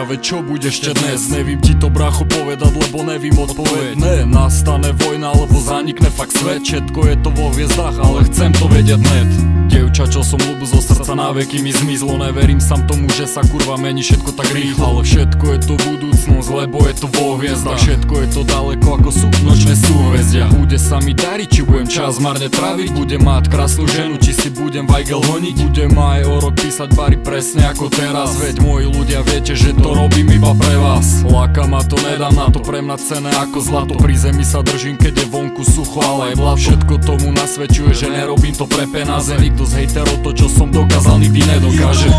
zajtra, veď čo bude ešte dnes? Nevím ti to brácho povedať, lebo nevím odpoveď. Ne, nastane vojna, alebo zanikne fakt svet. Všetko je to vo hviezdách, ale chcem to vedieť net. Dievča, čo som ľúbil zo srdca, na veky mi zmizlo. Neverím sám tomu, že sa kurva mení všetko tak rýchlo. Ale všetko je to budúcnosť, lebo je to vo hviezdách. Všetko je to daleko ako sú nočné súhvezdia. Bude sa mi dariť, či budem čas marne traviť. Budem mať krásnu ženu, či si budem vajgel honiť. Budem aj o rok písať bary presne ako teraz. Veď moji ľudia viete, že to robím iba pre vás. Láka ma to, nedám na to pre mňa cené ako zlato. Pri zemi sa držím, keď je vonku sucho, ale aj blato. Všetko tomu nasvedčuje, že nerobím to pre peniaze. Nikto z hejterov to, čo som dokázal, nikdy nedokáže.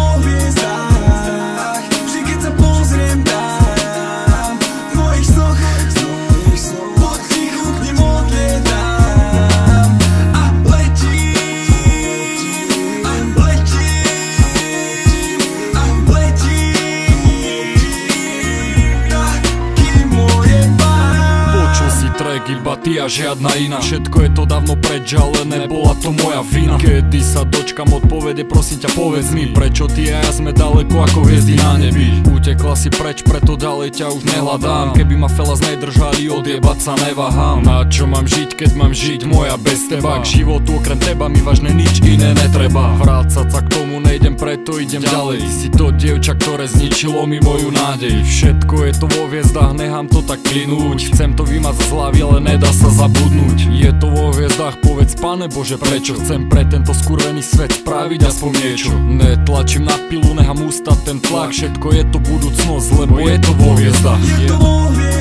Iba ty a žiadna iná. Všetko je to dávno preč, ale nebola to moja vina. Kedy sa dočkam odpovede, prosím ťa povedz mi, prečo ty a ja sme ďaleko ako hviezdy na nebi. Utekla si preč, preto ďalej ťa už nehľadám. Keby ma felas nedržali, odjebať sa neváham. Na čo mám žiť, keď mám žiť moja bez teba? K životu okrem teba mi vážne nič iné netreba. Vrácať sa k tomu nejdem, preto idem ďalej. Ty si to dievča, ktoré zničilo mi moju nádej. Všetko je to vo hviezdách, nechám to tak plynúť. Chcem to vymazať z hlavy, ale nedá sa zabudnúť. Je to vo hviezdách, povedz Pane Bože prečo. Chcem pre tento skurvený svet spraviť aspoň niečo. Netlačím na pilu, nechám ústať ten tlak. Všetko je to budúcnosť, lebo je to vo hviezdách.